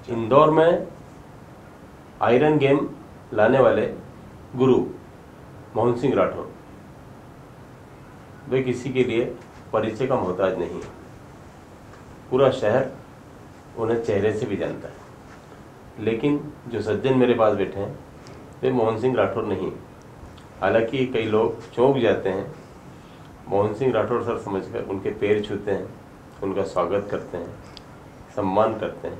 इंदौर में iron game लाने वाले गुरु मोहन सिंह राठौर वे किसी के लिए परिचय का मोहताज नहीं है। पूरा शहर उन्हें चेहरे से भी जानता है। लेकिन जो सज्जन मेरे पास बैठे हैं वे मोहन सिंह राठौर नहीं। हालांकि कई लोग चौंक जाते हैं, मोहन सिंह राठौर सर समझकर उनके पैर छूते हैं, उनका स्वागत करते हैं, सम्मान करते हैं।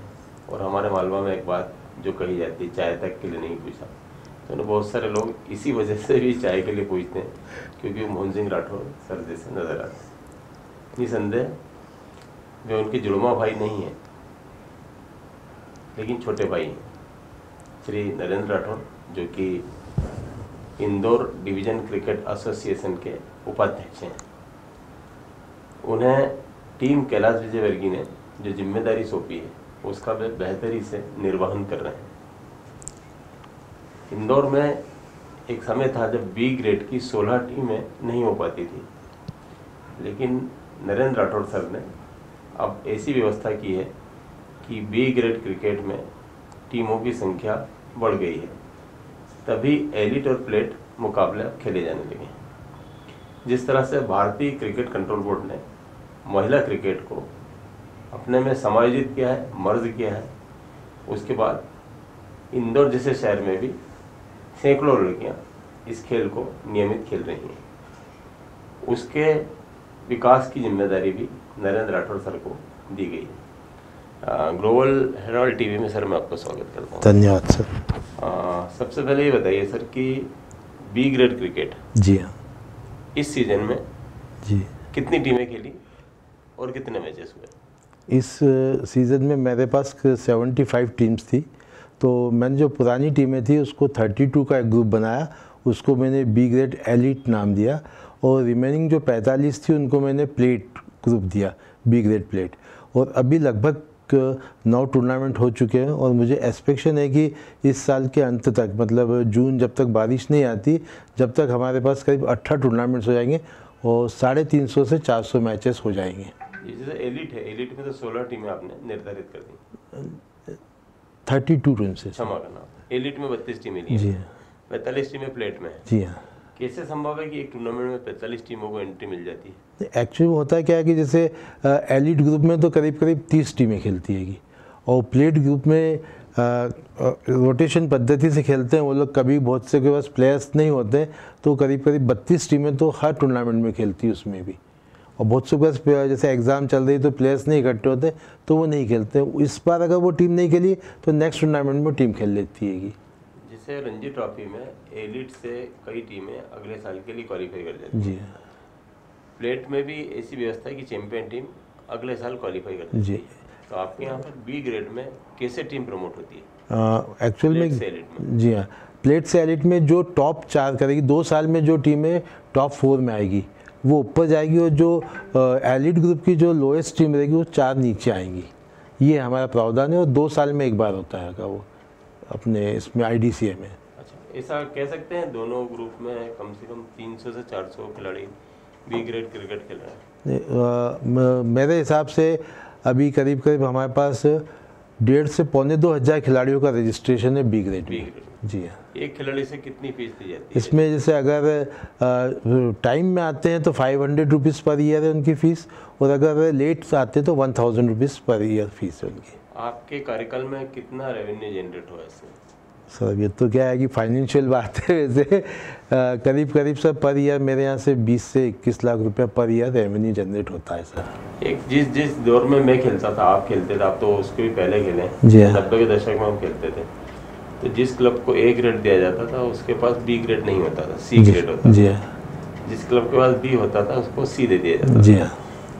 और हमारे मालवा में एक बात जो कही जाती है, चाय तक के लिए नहीं पूछा, तो उन्हें बहुत सारे लोग इसी वजह से भी चाय के लिए पूछते हैं, क्योंकि वो मोहन सिंह राठौर सर जैसे नजर आते हैं। निसंदेह वे उनके जुड़वा भाई नहीं हैं, लेकिन छोटे भाई हैं। श्री नरेंद्र राठौर जो कि इंदौर डिवीजन क्रिकेट एसोसिएशन के उपाध्यक्ष हैं, उन्हें टीम कैलाश विजयवर्गीय ने जो जिम्मेदारी सौंपी है उसका वे बेहतरी से निर्वहन कर रहे हैं। इंदौर में एक समय था जब बी ग्रेड की 16 टीमें नहीं हो पाती थी, लेकिन नरेंद्र राठौर सर ने अब ऐसी व्यवस्था की है कि बी ग्रेड क्रिकेट में टीमों की संख्या बढ़ गई है। तभी एलिट और प्लेट मुकाबले अब खेले जाने लगे हैं। जिस तरह से भारतीय क्रिकेट कंट्रोल बोर्ड ने महिला क्रिकेट को अपने में समायोजित किया है, मर्ज किया है, उसके बाद इंदौर जैसे शहर में भी सैकड़ों लड़कियां इस खेल को नियमित खेल रही हैं। उसके विकास की जिम्मेदारी भी नरेंद्र राठौर सर को दी गई है। ग्लोबल हेराल्ड टीवी में सर मैं आपका स्वागत करता हूँ। धन्यवाद सर। सबसे पहले ये बताइए सर कि बी ग्रेड क्रिकेट जी हाँ, इस सीजन में जी कितनी टीमें खेली और कितने मैचेस हुए? इस सीज़न में मेरे पास 75 टीम्स थी। तो मैंने जो पुरानी टीमें थी उसको 32 का एक ग्रुप बनाया, उसको मैंने बी ग्रेड एलिट नाम दिया, और रिमेनिंग जो 45 थी उनको मैंने प्लेट ग्रुप दिया, बी ग्रेड प्लेट। और अभी लगभग 9 टूर्नामेंट हो चुके हैं, और मुझे एक्सपेक्टेशन है कि इस साल के अंत तक, मतलब जून जब तक बारिश नहीं आती, जब तक हमारे पास करीब 18 टूर्नामेंट्स हो जाएंगे और 350 से 400 मैचेस हो जाएंगे। जैसे एलिट है, एलिट में तो 16 टीमें आपने निर्धारित कर दी। 32 टीम्स से, क्षमा करना, एलिट में 32 टीमें ली जी हाँ, 45 टीमें प्लेट में है। जी हाँ। कैसे संभव है कि एक टूर्नामेंट में 45 टीमों को एंट्री मिल जाती है? एक्चुअली होता है क्या है कि जैसे एलिट ग्रुप में तो करीब करीब 30 टीमें खेलती हैगी, और प्लेट ग्रुप में रोटेशन पद्धति से खेलते हैं वो लोग। कभी बहुत से के पास प्लेयर्स नहीं होते, तो करीब करीब 32 टीमें तो हर टूर्नामेंट में खेलती है उसमें भी। और बहुत से पास जैसे एग्ज़ाम चल रही तो प्लेयर्स नहीं इकट्ठे होते, तो वो नहीं खेलते। इस बार अगर वो टीम नहीं खेली तो नेक्स्ट टूर्नामेंट में टीम खेल लेती हैगी। जैसे रणजी ट्रॉफी में एलिट से कई टीमें अगले साल के लिए क्वालिफाई कर जाती हैं। जी, प्लेट में भी ऐसी व्यवस्था है कि चैंपियन टीम अगले साल क्वालिफाई कर जाती है। तो आपके यहाँ पर बी ग्रेड में कैसे टीम प्रमोट होती है? एक्चुअल में जी हाँ, प्लेट से एलिट में जो टॉप 4 करेगी, 2 साल में जो टीमें टॉप 4 में आएगी वो ऊपर जाएगी, और जो एलिट ग्रुप की जो लोएस्ट टीम रहेगी वो 4 नीचे आएंगी। ये हमारा प्रावधान है, और 2 साल में एक बार होता है का वो अपने इसमें IDCA में। अच्छा, ऐसा कह सकते हैं दोनों ग्रुप में कम से कम 300 से 400 खिलाड़ी बी ग्रेड क्रिकेट खेल रहे हैं? मेरे हिसाब से अभी करीब करीब हमारे पास 1.5 से पौने 2 हज़ार खिलाड़ियों का रजिस्ट्रेशन है बी ग्रेड में। जी हाँ। एक खिलाड़ी से कितनी फीस दी जाती है? इसमें जैसे अगर टाइम में आते हैं तो 500 रुपीज़ पर ईयर है उनकी फ़ीस, और अगर लेट आते हैं तो 1000 रुपीज़ पर ईयर फीस है उनकी। आपके कार्यकाल में कितना रेवेन्यू जनरेट हुआ इससे? सर ये तो क्या है कि फाइनेंशियल बात है। वैसे करीब करीब सर पर ईयर मेरे यहाँ से 20 से 21 लाख रुपया पर ईयर रेवेन्यू जनरेट होता है सर। एक जिस दौर में मैं खेलता था, आप खेलते थे, आप तो उसके भी पहले खेले, जी 90 के दशक में हम खेलते थे, तो जिस क्लब को ए ग्रेड दिया जाता था उसके पास बी ग्रेड नहीं होता था, सी ग्रेड होता जी था। जिस क्लब के पास बी होता था उसको सी दे दिया जाता था। जी हाँ।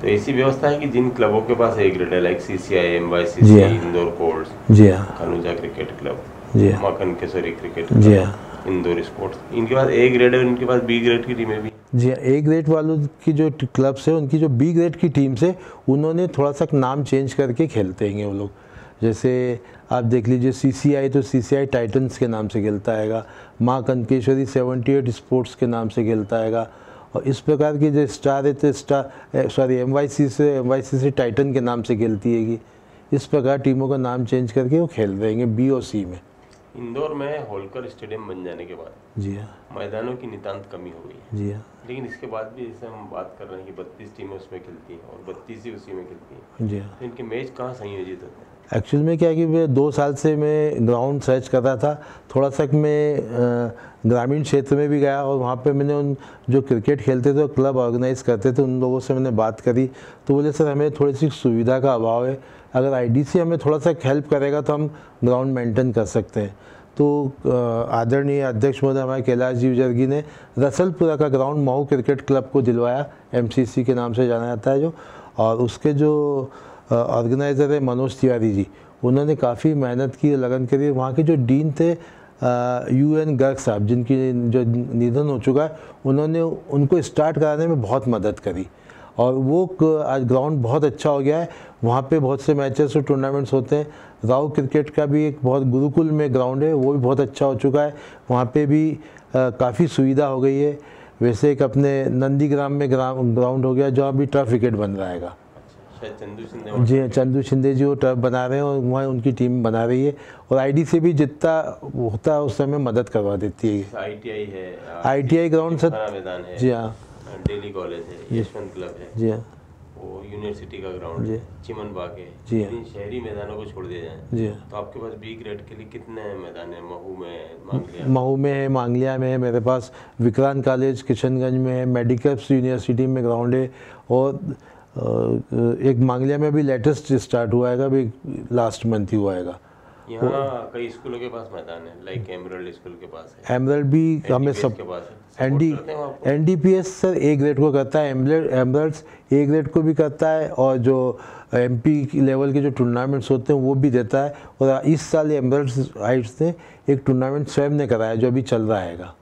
तो ऐसी व्यवस्था है कि जिन क्लबों के पास ए ग्रेड है, like CCI, MYCC, Indore courts, जी हाँ, खनुजा क्रिकेट क्लब, जी मकन केसरी क्रिकेट जी हाँ, इंदौर स्पोर्ट्स, इनके पास ए ग्रेड है, इनके पास बी ग्रेड की टीमें भी। जी हाँ। ए ग्रेड वालों की जो क्लब्स है, उनकी जो बी ग्रेड की टीम से उन्होंने थोड़ा सा नाम चेंज करके खेलते हैं वो लोग। जैसे आप देख लीजिए CCI तो CCI टाइटन्स के नाम से खेलता हैगा, माँ कनकेश्वरी 78 स्पोर्ट्स के नाम से खेलता हैगा, और इस प्रकार की जो स्टार है तो MYC से टाइटन के नाम से खेलती है कि इस प्रकार टीमों का नाम चेंज करके वो खेल रहे हैं बी और सी में। इंदौर में होलकर स्टेडियम बन जाने के बाद जी हाँ, मैदानों की नितांत कमी हो गई है। जी हाँ, लेकिन इसके बाद भी जैसे हम बात कर रहे हैं कि 32 टीमें उसमें खेलती हैं और 32 ही उसी में खेलती हैं, जी हाँ। तो इनके मैच कहाँ संयोजित होते हैं? एक्चुअल में क्या है कि मैं 2 साल से मैं ग्राउंड सर्च कर रहा था, थोड़ा सा मैं ग्रामीण क्षेत्र में भी गया और वहाँ पे मैंने उन जो क्रिकेट खेलते थे और क्लब ऑर्गेनाइज करते थे उन लोगों से मैंने बात करी, तो बोले सर हमें थोड़ी सी सुविधा का अभाव है, अगर IDC हमें थोड़ा सा हेल्प करेगा तो हम ग्राउंड मेंटेन कर सकते हैं। तो आदरणीय अध्यक्ष महोदय हमारे कैलाश जी विजर्गी ने रसलपुरा का ग्राउंड महू क्रिकेट क्लब को दिलवाया, MCC के नाम से जाना जाता है जो, और उसके जो ऑर्गेनाइज़र है मनोज तिवारी जी, उन्होंने काफ़ी मेहनत की, लगन करी। वहाँ के जो डीन थे UN गर्ग साहब, जिनकी जो निधन हो चुका है, उन्होंने उनको स्टार्ट कराने में बहुत मदद करी और वो आज ग्राउंड बहुत अच्छा हो गया है। वहाँ पे बहुत से मैचेस और टूर्नामेंट्स होते हैं। राव क्रिकेट का भी एक बहुत गुरुकुल में ग्राउंड है, वो भी बहुत अच्छा हो चुका है, वहाँ पे भी काफ़ी सुविधा हो गई है। वैसे एक अपने नंदीग्राम में ग्राउंड हो गया जहाँ भी टर्फ विकेट बन रहा है। जी हाँ, चंदू शिंदे जी वो टर्फ बना रहे हैं और वहाँ उनकी टीम बना रही है और IDC भी जितना होता है उस समय मदद करवा देती है। ITI है, ITI ग्राउंड सर, मैदान है, जी हाँ, डेली कॉलेज है, यशवंत क्लब है, जी हाँ, वो यूनिवर्सिटी का ग्राउंड है, चिमन बाग है। जी हाँ, इन शहरी मैदानों को छोड़ दिया जाए जी हाँ। तो आपके पास B ग्रेड के लिए कितने मैदान है? महू में, मांगलिया महू में है, मांगलिया में है, मेरे पास विक्रांत कॉलेज किशनगंज में है, मेडिकल्स यूनिवर्सिटी में ग्राउंड है और एक मांगलिया में भी लेटेस्ट स्टार्ट हुआ है, अभी लास्ट मंथ ही हुआ है। यहाँ कई स्कूलों के पास मैदान है, लाइक एमरल्ड स्कूल के पास है, एमरल्ड भी हमें NDPS सब के पास है। NDPS सर A ग्रेड को करता है, एमरल्ड्स A ग्रेड को भी करता है और जो MP लेवल के जो टूर्नामेंट्स होते हैं वो भी देता है। और इस साल एमरल्ड्स हाइट्स ने एक टूर्नामेंट स्वयं ने कराया जो अभी चल रहा है।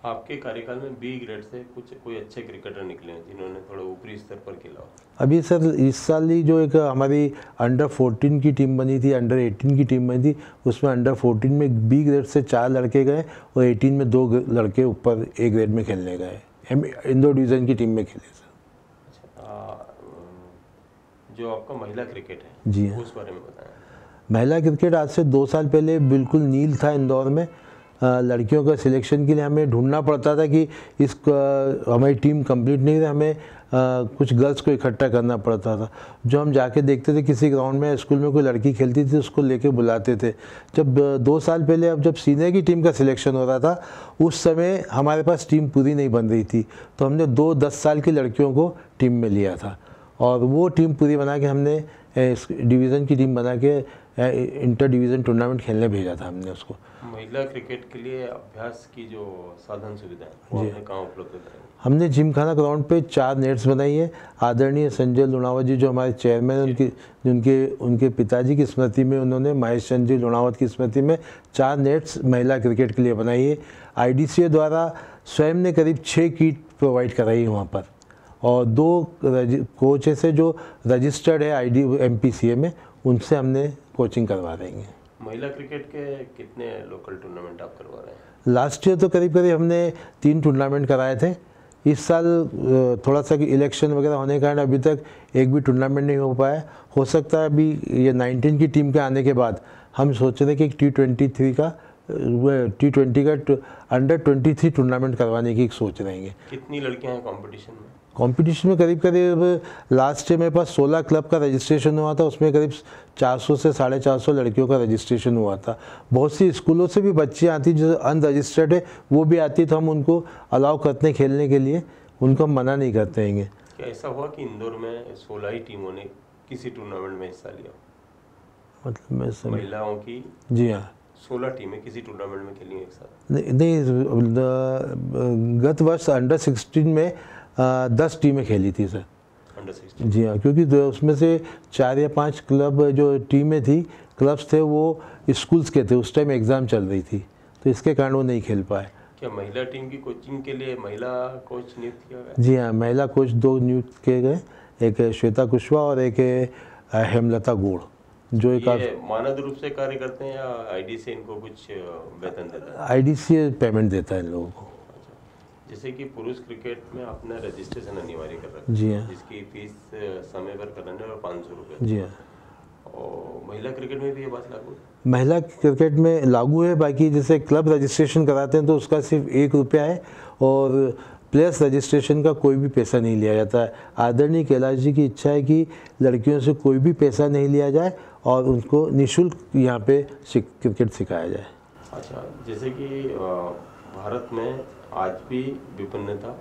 आपके कार्यकाल में B ग्रेड से कोई अच्छे क्रिकेटर निकले हैं जिन्होंने थोड़ा ऊपरी स्तर पर खेला? अभी सर इस साल ही जो एक हमारी अंडर 14 की टीम बनी थी, अंडर 18 की टीम बनी थी, उसमें अंडर 14 में B ग्रेड से 4 लड़के गए और 18 में 2 लड़के ऊपर A ग्रेड में खेलने गए, इंदौर डिवीज़न की टीम में खेले सर। अच्छा, जो आपका महिला क्रिकेट है, जी हाँ, उस बारे में बताएं। महिला क्रिकेट आज से 2 साल पहले बिल्कुल नील था इंदौर में। लड़कियों का सिलेक्शन के लिए हमें ढूंढना पड़ता था कि हमारी टीम कंप्लीट नहीं थी, हमें कुछ गर्ल्स को इकट्ठा करना पड़ता था। जो हम जाके देखते थे किसी ग्राउंड में स्कूल में कोई लड़की खेलती थी उसको लेके बुलाते थे। जब 2 साल पहले अब जब सीनियर की टीम का सिलेक्शन हो रहा था उस समय हमारे पास टीम पूरी नहीं बन रही थी, तो हमने 10 साल की लड़कियों को टीम में लिया था और वो टीम पूरी बना के हमने डिवीज़न की टीम बना के इंटर डिवीज़न टूर्नामेंट खेलने भेजा था हमने उसको। महिला क्रिकेट के लिए अभ्यास की जो साधन सुविधा है वो आपने कहाँ उपलब्ध कराई? हमने जिमखाना ग्राउंड पे 4 नेट्स बनाई है। आदरणीय संजय लुणावत जी जो हमारे चेयरमैन हैं, उनके पिताजी की स्मृति में उन्होंने महेश चंद्र जी लुणावत की स्मृति में 4 नेट्स महिला क्रिकेट के लिए बनाई है। IDCA द्वारा स्वयं ने करीब 6 किट प्रोवाइड कराई है वहाँ पर और 2 कोच ऐसे जो रजिस्टर्ड है MPCA में, उनसे हमने कोचिंग करवा देंगे। महिला क्रिकेट के कितने लोकल टूर्नामेंट आप करवा रहे हैं? लास्ट ईयर तो करीब हमने 3 टूर्नामेंट कराए थे। इस साल थोड़ा सा इलेक्शन वगैरह होने के कारण अभी तक एक भी टूर्नामेंट नहीं हो पाया। हो सकता है अभी ये 19 की टीम के आने के बाद हम सोच रहे हैं कि T20 का अंडर 23 टूर्नामेंट करवाने की सोच रहे हैं। कितनी लड़कियां हैं कंपटीशन में? कंपटीशन में करीब लास्ट ईयर मेरे पास 16 क्लब का रजिस्ट्रेशन हुआ था, उसमें करीब 400 से 450 लड़कियों का रजिस्ट्रेशन हुआ था। बहुत सी स्कूलों से भी बच्ची आती जो अनरजिस्टर्ड है वो भी आती, तो हम उनको अलाउ करते हैं खेलने के लिए, उनको हम मना नहीं करते हैं। क्या ऐसा हुआ कि इंदौर में 16 ही टीमों ने किसी टूर्नामेंट में हिस्सा लिया? मतलब मैं महिलाओं की? जी हाँ, 16 टीमें किसी टूर्नामेंट में खेली एक साथ? नहीं, गत वर्ष अंडर 16 में 10 टीमें खेली थी सर, अंडर 16। जी हाँ, क्योंकि उसमें से 4 या 5 क्लब जो टीमें थी, क्लब्स थे वो स्कूल्स के थे, उस टाइम एग्ज़ाम चल रही थी, तो इसके कारण वो नहीं खेल पाए। क्या महिला टीम की कोचिंग के लिए महिला कोच नियुक्त किया गया? जी हाँ, महिला कोच 2 नियुक्त किए गए, एक श्वेता कुशवाहा और एक हेमलता गोड़, जो एक मानद रूप से कार्य करते हैं या IDCA इनको कुछ वेतन देता है? IDCA पेमेंट देता है इन लोगों को। जैसे कि पुरुष क्रिकेट में आपने रजिस्ट्रेशन अनिवार्य कर रखा है, जी हाँ, जिसकी फीस समय पर कराने और 500 रुपये। जी हाँ। और महिला क्रिकेट में भी ये बात लागू है? महिला क्रिकेट में लागू है, बाकी जैसे क्लब रजिस्ट्रेशन कराते हैं तो उसका सिर्फ 1 रुपया है और प्लेयर्स रजिस्ट्रेशन का कोई भी पैसा नहीं लिया जाता है। आदरणीय कैलाश जी की इच्छा है कि लड़कियों से कोई भी पैसा नहीं लिया जाए और उनको निःशुल्क यहाँ पे क्रिकेट सिखाया जाए। अच्छा, जैसे कि भारत में आज भी विपन्नता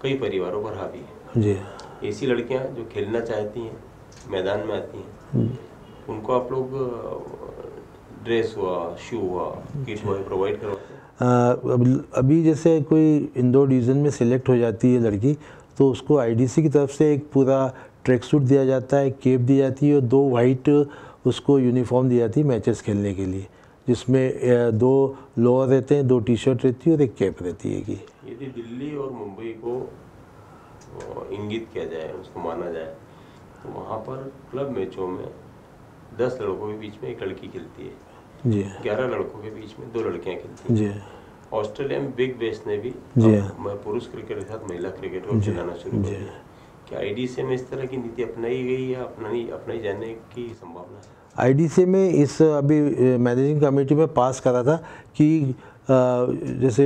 कई परिवारों पर हावी है। जी, ऐसी लड़कियां जो खेलना चाहती हैं, मैदान में आती हैं, उनको आप लोग ड्रेस हुआ, शू हुआ, किट हुआ प्रोवाइड करवाते हैं? अभी जैसे कोई इंदौर डिवीज़न में सिलेक्ट हो जाती है लड़की तो उसको आईडीसी की तरफ से एक पूरा ट्रैक सूट दिया जाता है, केप दी जाती है और 2 वाइट उसको यूनिफॉर्म दी जाती है मैचेस खेलने के लिए, जिसमें 2 लोअर रहते हैं, 2 टी-शर्ट रहती है और 1 कैप रहती है। कि यदि दिल्ली और मुंबई को इंगित किया जाए, उसको माना जाए, तो वहाँ पर क्लब मैचों में 10 लड़कों के बीच में 1 लड़की खेलती है, जी, 11 लड़कों के बीच में 2 लड़कियाँ खेलती हैं। जी, ऑस्ट्रेलिया में बिग बैश ने भी जी, पुरुष क्रिकेट के साथ महिला क्रिकेट को चलाना शुरू कर दिया। क्या आईडीसी में इस तरह की नीति अपनाई गई या अपनाई जाने की संभावना है? आईडीसी में इस अभी मैनेजिंग कमेटी में पास करा था कि जैसे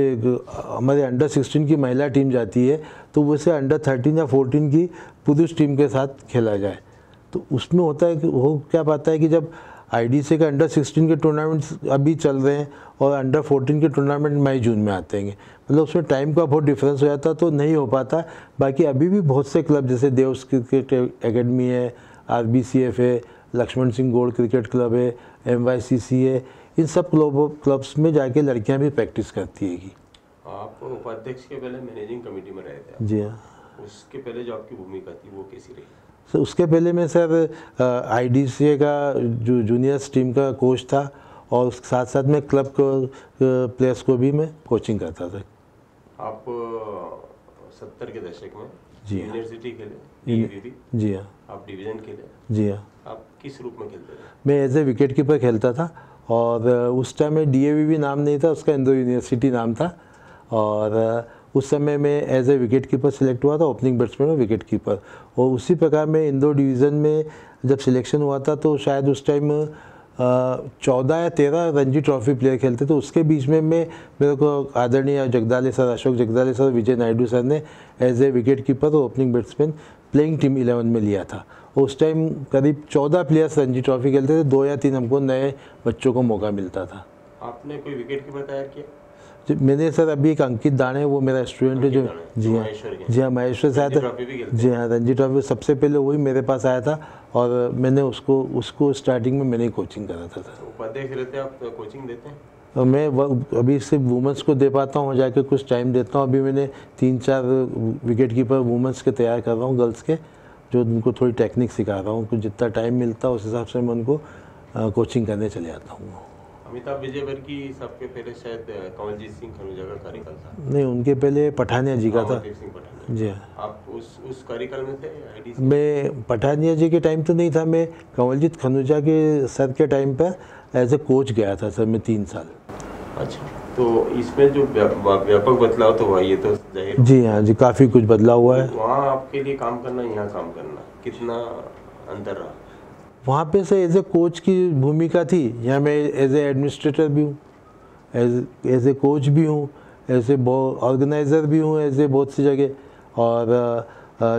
हमारे अंडर 16 की महिला टीम जाती है तो वैसे अंडर 13 या 14 की पुरुष टीम के साथ खेला जाए। तो उसमें होता है कि वो क्या पाता है कि जब आईडीसी का अंडर 16 के टूर्नामेंट्स अभी चल रहे हैं और अंडर 14 के टूर्नामेंट मई जून में आते हैं, मतलब उसमें टाइम का बहुत डिफरेंस हो जाता तो नहीं हो पाता। बाकी अभी भी बहुत से क्लब जैसे देव्स क्रिकेट एकेडमी है, RBCF है, Laxman Singh gold cricket club है, MYCC है, इन सब क्लब्स में जाके लड़कियां भी प्रैक्टिस करती है। कि आप उपाध्यक्ष के पहले मैनेजिंग कमेटी में रहे थे? जी हाँ। उसके पहले जो आपकी भूमिका थी वो कैसी रही? सर उसके पहले मैं सर IDCA का जो जूनियर्स टीम का कोच था और साथ साथ में क्लब को प्लेयर्स को भी मैं कोचिंग करता था। आप 70 के दशक में जी हाँ। यूनिवर्सिटी खेले, जी हाँ। आप डिवीजन खेले? जी हाँ। आप किस रूप में खेलते थे? मैं एज ए विकेट कीपर खेलता था और उस टाइम में DAV नाम नहीं था, उसका इंदौर यूनिवर्सिटी नाम था। और उस समय में as a wicket keeper select हुआ था, ओपनिंग बैट्समैन और विकेट कीपर। और उसी प्रकार में इंदौर डिवीज़न में जब सिलेक्शन हुआ था तो शायद उस टाइम 14 या 13 रणजी ट्रॉफी प्लेयर खेलते थे। उसके बीच में मेरे को आदरणीय जगदाले सर, अशोक जगदाले सर, विजय नायडू सर ने एज ए विकेट कीपर और ओपनिंग बैट्समैन प्लेइंग टीम 11 में लिया था। उस टाइम करीब 14 प्लेयर्स रणजी ट्रॉफी खेलते थे, 2 या 3 हमको नए बच्चों को मौका मिलता था। आपने कोई विकेट कीपर तैयार किया? मैंने सर अभी एक अंकित दाने, वो मेरा स्टूडेंट है जो, जी हाँ, जी हाँ, महेश्वर से आया था। जी हाँ, रणजी ट्रॉफी सबसे पहले वही मेरे पास आया था और मैंने उसको स्टार्टिंग में मैंने कोचिंग करा था। उपाध्यक्ष रहते हैं आप, कोचिंग देते हैं? और मैं अभी सिर्फ वुमेंस को दे पाता हूँ, जाके कुछ टाइम देता हूँ। अभी मैंने 3-4 विकेट कीपर वुमेंस के तैयार कर रहा हूँ, गर्ल्स के, जो उनको थोड़ी टेक्निक सिखा रहा हूँ। कुछ जितना टाइम मिलता है उस हिसाब से मैं उनको कोचिंग करने चले जाता हूँ। अमिताभ विजयवर्गीय साहब के पहले शायद कंवलजीत सिंह खनूजा का कार्यकाल था? नहीं, उनके पहले पठानिया जी का था। जी हाँ। आप उस कार्यकाल में थे आईडीसी? मैं पठानिया जी के टाइम तो नहीं था, मैं कंवलजीत खनूजा के सर के टाइम पर एज ए कोच गया था सर, मैं 3 साल। अच्छा, तो इसमें जो व्यापक बदलाव तो हुआ, ये तो जाहिर? जी हाँ जी, काफ़ी कुछ बदलाव हुआ है। वहाँ आपके लिए काम करना, यहाँ काम करना, कितना अंतर रहा? वहाँ पे से एज ए कोच की भूमिका थी, यहाँ मैं एज ए एडमिनिस्ट्रेटर भी हूँ, एज ए कोच भी हूँ, एज ए ऑर्गेनाइज़र भी हूँ, एज ए बहुत सी जगह। और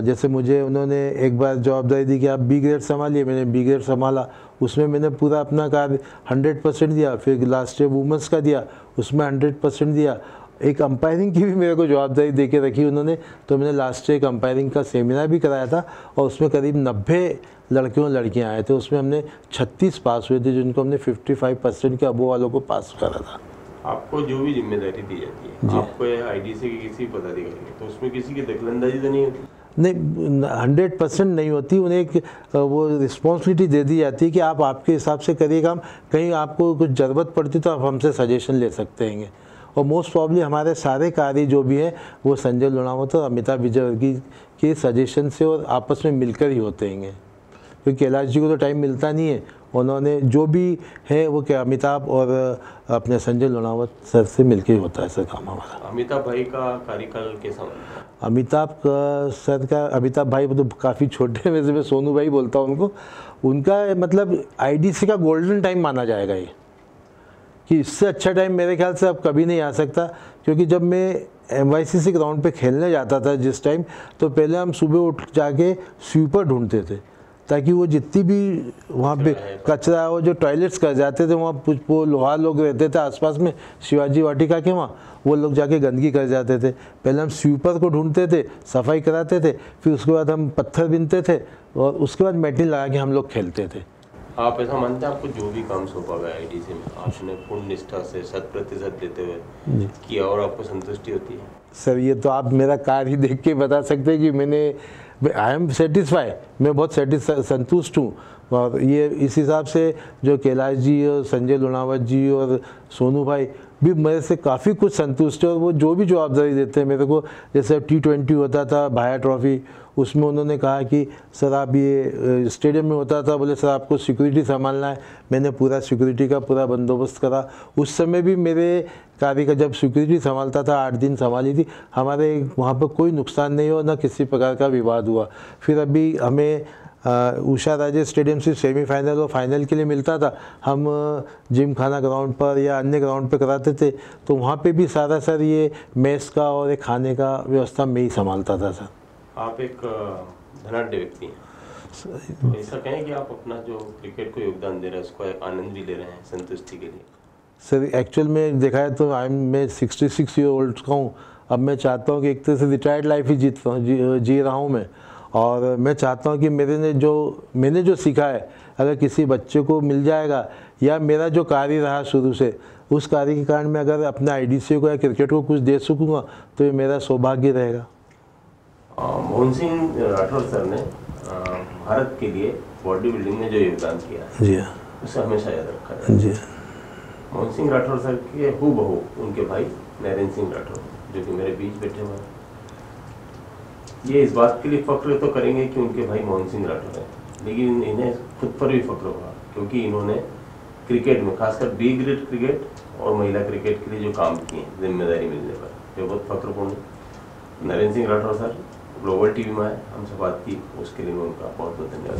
जैसे मुझे उन्होंने एक बार जवाबदारी दी कि आप B ग्रेड संभालिए, मैंने B ग्रेड संभाला, उसमें मैंने पूरा अपना कार्य 100% दिया। फिर लास्ट ईयर वुमेंस का दिया, उसमें 100% दिया। एक अंपायरिंग की भी मेरे को जवाबदारी दे के रखी उन्होंने, तो मैंने लास्ट ईयर एक अंपायरिंग का सेमिनार भी कराया था और उसमें करीब 90 लड़के और लड़कियां आए थे। उसमें हमने 36 पास हुए थे, जिनको हमने 55% के अबो वालों को पास करा था। आपको जो भी जिम्मेदारी दी जाती है, आपको आईडीसी के किसी पदाधिकारी, तो उसमें किसी की दखलंदाजी तो नहीं होती? नहीं, 100% नहीं होती। उन्हें एक वो रिस्पॉन्सिबिलिटी दे दी जाती है कि आप आपके हिसाब से करिए काम, कहीं आपको कुछ ज़रूरत पड़ती तो आप हमसे सजेशन ले सकते हैं। और मोस्ट प्रॉब्ली हमारे सारे कार्य जो भी हैं वो संजय लुणावत और अमिताभ विजयवर्गीय के सजेशन से और आपस में मिलकर ही होते हैं, क्योंकि कैलाश जी को तो टाइम मिलता नहीं है, उन्होंने जो भी है वो क्या अमिताभ और अपने संजय लोनावत सर से मिलके होता है सर काम हमारा। अमिताभ भाई का कार्यकाल कैसा बनता है? अमिताभ भाई तो काफ़ी छोटे हैं, वैसे मैं सोनू भाई बोलता हूँ उनको। उनका मतलब आईडीसी का गोल्डन टाइम माना जाएगा ये, कि इससे अच्छा टाइम मेरे ख्याल से अब कभी नहीं आ सकता। क्योंकि जब मैं MYCC ग्राउंड पे खेलने जाता था जिस टाइम, तो पहले हम सुबह उठ जाके स्वीपर ढूंढते थे, ताकि वो जितनी भी वहाँ पे कचरा हो, जो टॉयलेट्स कर जाते थे वहाँ वो लोहार लोग रहते थे आसपास में शिवाजी वाटिका के वहाँ, वो लोग जाके गंदगी कर जाते थे। पहले हम स्वीपर को ढूंढते थे, सफाई कराते थे, फिर उसके बाद हम पत्थर बिनते थे और उसके बाद मैटिन लगा के हम लोग खेलते थे। आप ऐसा मानते हैं आपको जो भी काम सौंपा गया आईडीसी में आपने पूर्ण निष्ठा से 100% देते हुए किया और आपको संतुष्टि होती है? सर ये तो आप मेरा कार्य ही देख के बता सकते हैं कि आई एम सेटिस्फाई, मैं बहुत संतुष्ट हूँ। और ये इस हिसाब से जो कैलाश जी और संजय लोनावत जी और सोनू भाई भी मेरे से काफ़ी कुछ संतुष्ट है। और वो जो भी जवाबदारी देते हैं मेरे को, जैसे T20 होता था भाया ट्रॉफी, उसमें उन्होंने कहा कि सर आप ये स्टेडियम में होता था, बोले सर आपको सिक्योरिटी संभालना है, मैंने पूरा सिक्योरिटी का पूरा बंदोबस्त करा। उस समय भी मेरे कार्य का जब सिक्योरिटी संभालता था 8 दिन संभाली थी, हमारे वहाँ पर कोई नुकसान नहीं हुआ, ना किसी प्रकार का विवाद हुआ। फिर अभी हमें उषा राजे स्टेडियम से सेमीफाइनल और फाइनल के लिए मिलता था, हम जिम खाना ग्राउंड पर या अन्य ग्राउंड पर कराते थे, तो वहाँ पे भी सारा सर ये मेस का और एक खाने का व्यवस्था में ही संभालता था सर। आप एक धनाढ्य व्यक्ति हैं, तो ऐसा कहें कि आप अपना जो क्रिकेट को योगदान दे रहे हैं उसको आनंद भी ले रहे हैं संतुष्टि के लिए? सर एक्चुअल में देखा है तो मैं 66 ईयर ओल्ड का हूँ। अब मैं चाहता हूँ कि एक तरह से रिटायर्ड लाइफ ही जी रहा हूँ मैं। और मैं चाहता हूँ कि मैंने जो सीखा है अगर किसी बच्चे को मिल जाएगा, या मेरा जो कार्य रहा शुरू से, उस कार्य के कारण मैं अगर अपने आईडीसी को या क्रिकेट को कुछ दे सकूँगा तो ये मेरा सौभाग्य रहेगा। मोहन सिंह राठौर सर ने भारत के लिए बॉडी बिल्डिंग में जो योगदान किया है, जी हाँ, उसे हमेशा याद रखा जाए। जी मोहन सिंह राठौर सर के हूबहू उनके भाई नरेंद्र सिंह राठौर, जो कि मेरे बीच बैठे हुए हैं, ये इस बात के लिए फख्र तो करेंगे कि उनके भाई मोहन सिंह राठौर हैं, लेकिन इन्हें खुद पर भी फख्र होगा क्योंकि इन्होंने क्रिकेट में खासकर बी ग्रेड क्रिकेट और महिला क्रिकेट के लिए जो काम किए जिम्मेदारी मिलने पर, जो बहुत फख्रपूर्ण है। Narendra Singh Rathore sir global TV में आए, हमसे बात की, उसके लिए मैं उनका बहुत बहुत धन्यवाद।